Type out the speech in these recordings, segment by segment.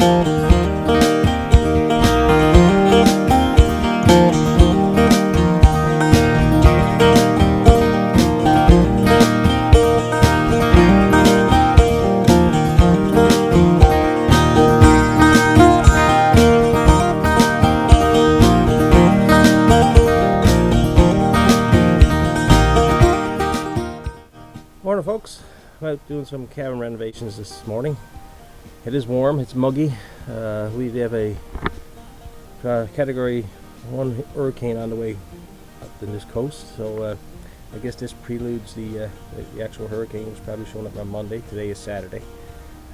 Morning folks, out doing some cabin renovations this morning. It is warm, it's muggy. We have a category 1 hurricane on the way up in this coast, so I guess this preludes the actual hurricane, which is probably showing up on Monday. Today is Saturday,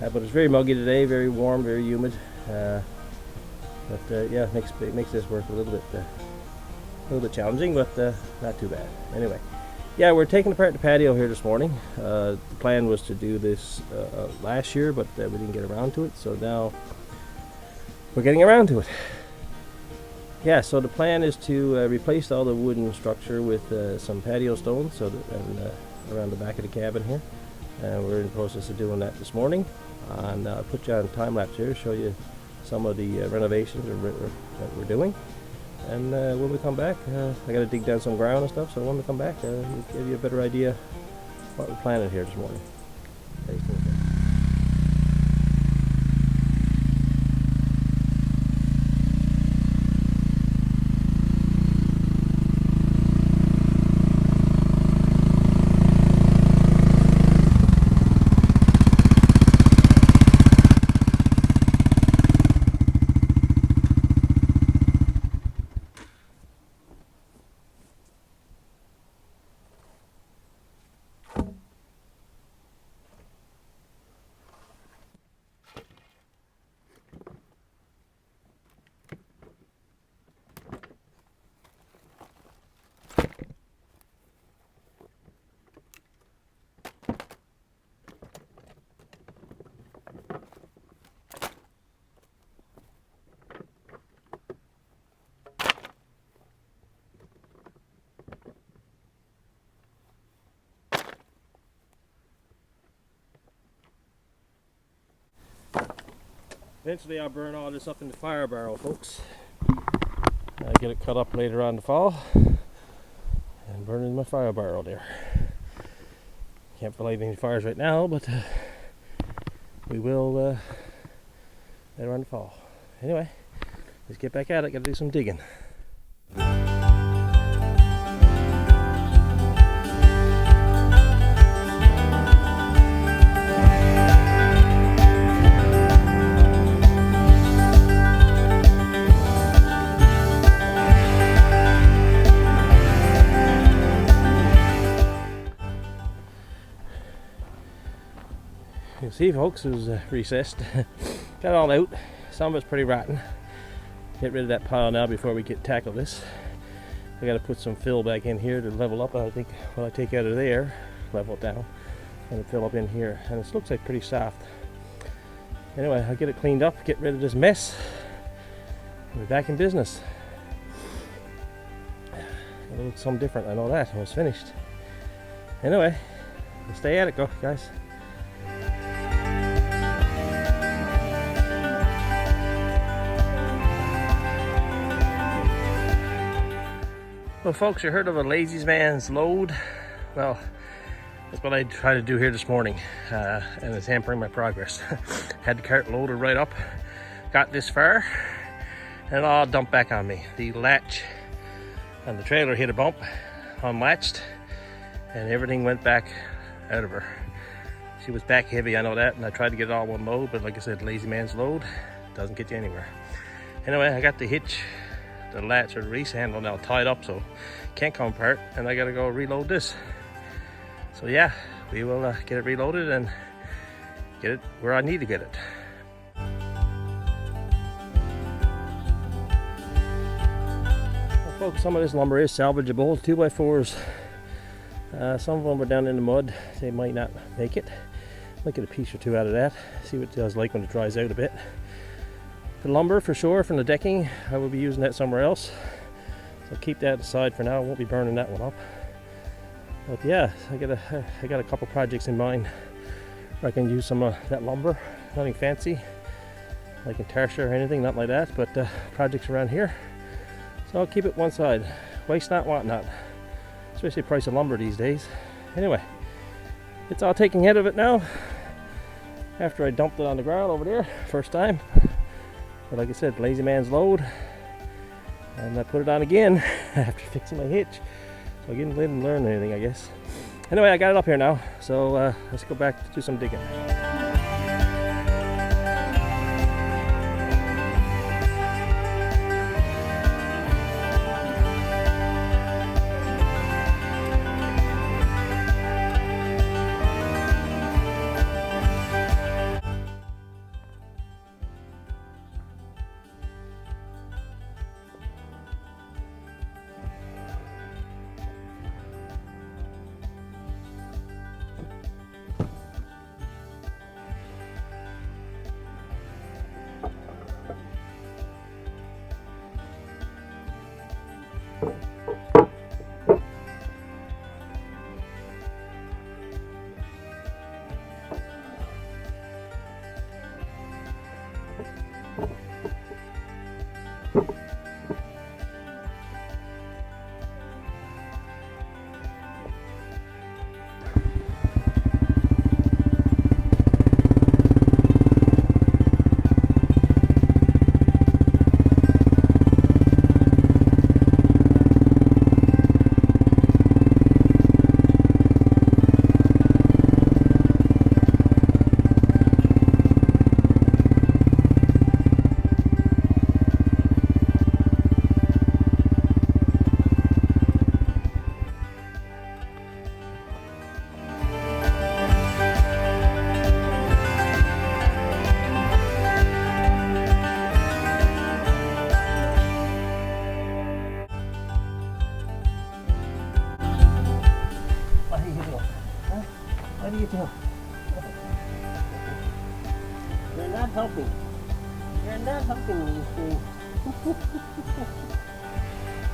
but it's very muggy today, very warm, very humid. Yeah, it makes this work a little bit challenging, but not too bad. Anyway. Yeah, we're taking apart the patio here this morning. The plan was to do this last year, but we didn't get around to it, so now we're getting around to it. Yeah, so the plan is to replace all the wooden structure with some patio stones around the back of the cabin here. We're in the process of doing that this morning. And I'll put you on time lapse here, show you some of the renovations that we're doing. And when we come back, I got to dig down some ground and stuff, so when we come back, we'll give you a better idea what we're planning here this morning. Stay tuned. Eventually I'll burn all this up in the fire barrel, folks. I'll get it cut up later on in the fall and burn it in my fire barrel there. Can't light any fires right now, but we will later on in the fall. Anyway, let's get back at it. Gotta do some digging. You can see, folks, it was recessed. Got it all out. Some of it's pretty rotten. Get rid of that pile now before we tackle this. I got to put some fill back in here to level up. I think what I take out of there, level it down, and fill up in here. And it looks like pretty soft. Anyway, I'll get it cleaned up, get rid of this mess, and we're back in business. It'll look some different, I know that, when it's finished. Anyway, we'll stay at it, guys. Well, folks, you heard of a lazy man's load? Well, that's what I tried to do here this morning, and it's hampering my progress. Had the cart loaded right up, got this far, and it all dumped back on me. The latch and the trailer hit a bump, unlatched, and everything went back out of her. She was back heavy, I know that, and I tried to get it all one load, but like I said, lazy man's load doesn't get you anywhere. Anyway, I got the hitch, the latch or the release handle now tied up, so can't come apart, and I gotta go reload this. So yeah, we will get it reloaded and get it where I need to get it. Well, folks, some of this lumber is salvageable. 2x4s, some of them are down in the mud. They might not make it. Might get a piece or two out of that, see what it does like when it dries out a bit. The lumber for sure from the decking, I will be using that somewhere else, so keep that aside for now. I won't be burning that one up. But yeah, I got a couple projects in mind where I can use some of that lumber. Nothing fancy, like in Tarsha or anything, not like that, but projects around here. So I'll keep it one side. Waste not, want not. Especially the price of lumber these days. Anyway, it's all taking head of it now. After I dumped it on the ground over there, first time. But like I said, lazy man's load. And I put it on again after fixing my hitch. So I didn't learn anything, I guess. Anyway, I got it up here now. So let's go back to do some digging. You're not helping. You're not helping me, you see.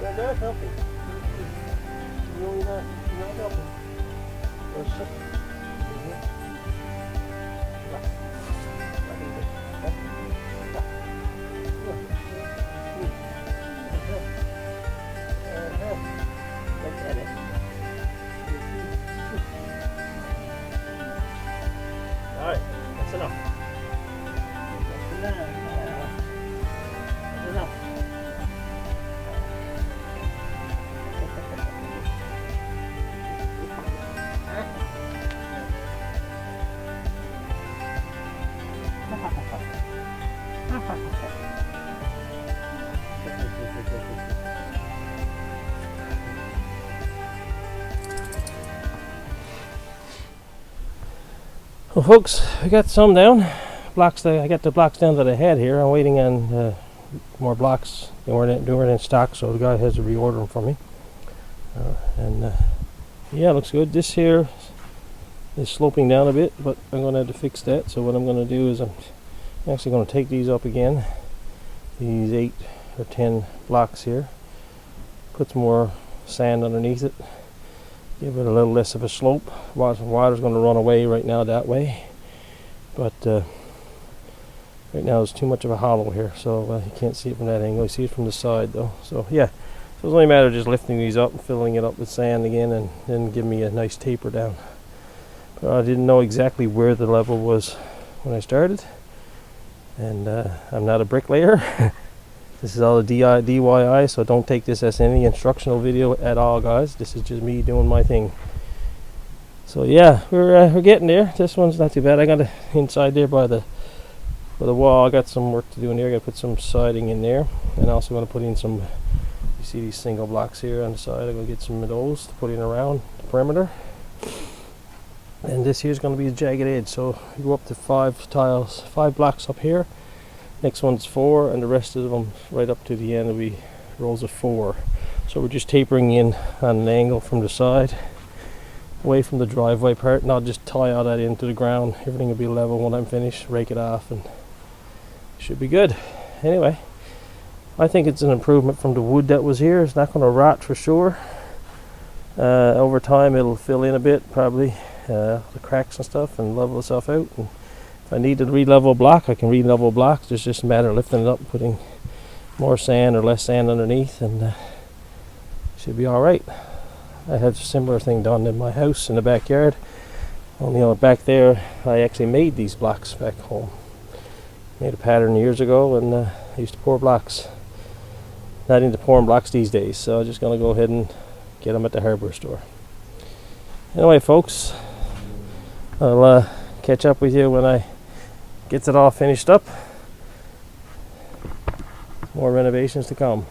You're not helping. You're not helping. You're sick. Look at it. Alright, that's enough. That's enough. Well, folks, we got some down. I got the blocks down that I had here. I'm waiting on more blocks. They weren't in stock, so the guy has to reorder them for me. Yeah, it looks good. This here is sloping down a bit, but I'm going to have to fix that. So what I'm going to do is I'm actually going to take these up again. These 8 or 10 blocks here. Put some more sand underneath it. Give it a little less of a slope. Water's going to run away right now that way, but right now it's too much of a hollow here, so you can't see it from that angle. You see it from the side though. So yeah, so it's only a matter of just lifting these up and filling it up with sand again, and then give me a nice taper down. But I didn't know exactly where the level was when I started, and I'm not a bricklayer. This is all a DIY, so don't take this as any instructional video at all, guys. This is just me doing my thing. So yeah, we're getting there. This one's not too bad. I got it inside there by the wall. I got some work to do in there. I got to put some siding in there, and also going to put in some. You see these single blocks here on the side. I'm going to get some of those to put in around the perimeter. And this here's going to be a jagged edge. So you go up to 5 blocks up here. Next one's 4, and the rest of them right up to the end will be rows of 4. So we're just tapering in on an angle from the side, away from the driveway part, and I'll just tie all that into the ground. Everything will be level when I'm finished. Rake it off, and it should be good. Anyway, I think it's an improvement from the wood that was here. It's not going to rot for sure. Over time it'll fill in a bit, probably the cracks and stuff, and level itself out and If I need to re-level a block, I can re-level blocks. It's just a matter of lifting it up and putting more sand or less sand underneath, and should be all right. I had a similar thing done in my house in the backyard. Only back there, I actually made these blocks back home. Made a pattern years ago, and I used to pour blocks. Not into pouring blocks these days, so I'm just going to go ahead and get them at the hardware store. Anyway, folks, I'll catch up with you when I get it all finished up. More renovations to come.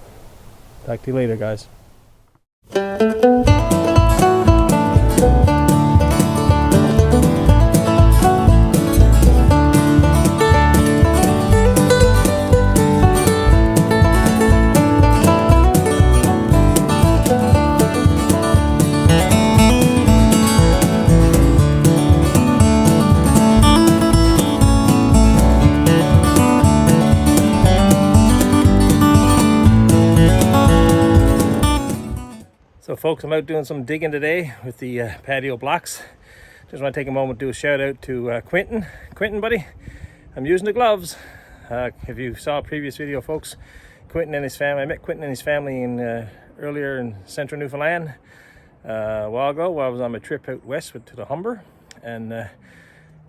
Talk to you later, guys. So folks, I'm out doing some digging today with the patio blocks. Just want to take a moment to do a shout out to Quentin. Quentin, buddy, I'm using the gloves. If you saw a previous video, folks, Quentin and his family, I met Quentin and his family earlier in central Newfoundland a while ago while I was on my trip out west to the Humber. And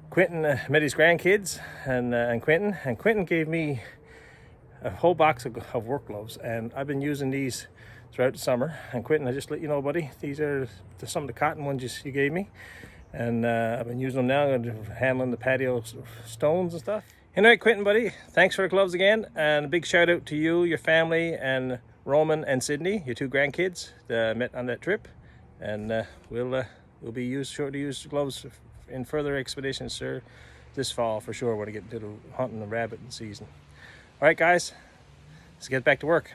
Quentin met his grandkids and Quentin gave me a whole box of work gloves, and I've been using these throughout the summer. And Quentin, I just let you know, buddy, these are some of the cotton ones you gave me, and I've been using them now and handling the patio stones and stuff. Anyway, Quentin, buddy, thanks for the gloves again, and a big shout out to you, your family, and Roman and Sydney, your two grandkids that I met on that trip. And we'll be sure to use the gloves in further expeditions, sir, this fall for sure when I get into the hunting the rabbit season. All right, guys, let's get back to work.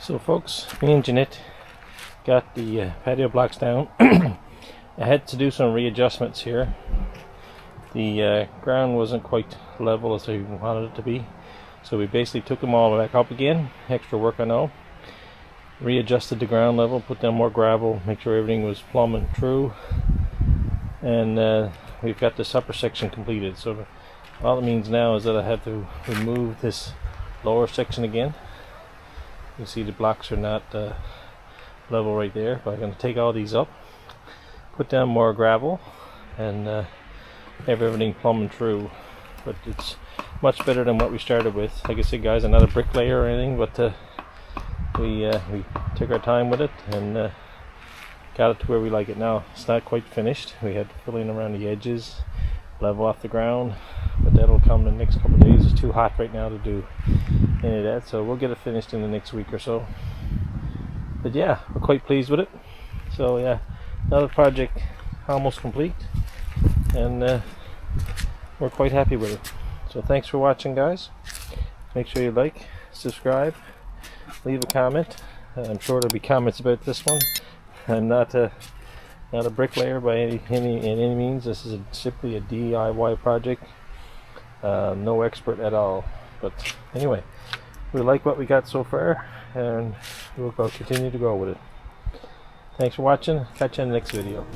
So folks, me and Jeanette got the patio blocks down. I had to do some readjustments here. The ground wasn't quite level as we wanted it to be, so we basically took them all back up again. Extra work, I know. Readjusted the ground level, put down more gravel, make sure everything was plumb and true, and we've got this upper section completed. So all it means now is that I have to remove this lower section again. You see the blocks are not level right there, but I'm going to take all these up, put down more gravel, and have everything plumb and true. But it's much better than what we started with. Like I said, guys, I'm not a bricklayer or anything, but we took our time with it and got it to where we like it now. It's not quite finished. We had to fill in around the edges, level off the ground, but that'll come in the next couple of days. It's too hot right now to do any of that, so we'll get it finished in the next week or so. But yeah, we're quite pleased with it. So yeah, another project almost complete, and we're quite happy with it. So thanks for watching, guys. Make sure you like, subscribe, leave a comment. I'm sure there'll be comments about this one. I'm not a bricklayer by any means. This is simply a DIY project. No expert at all. But anyway, we like what we got so far, and we'll continue to go with it. Thanks for watching. Catch you in the next video.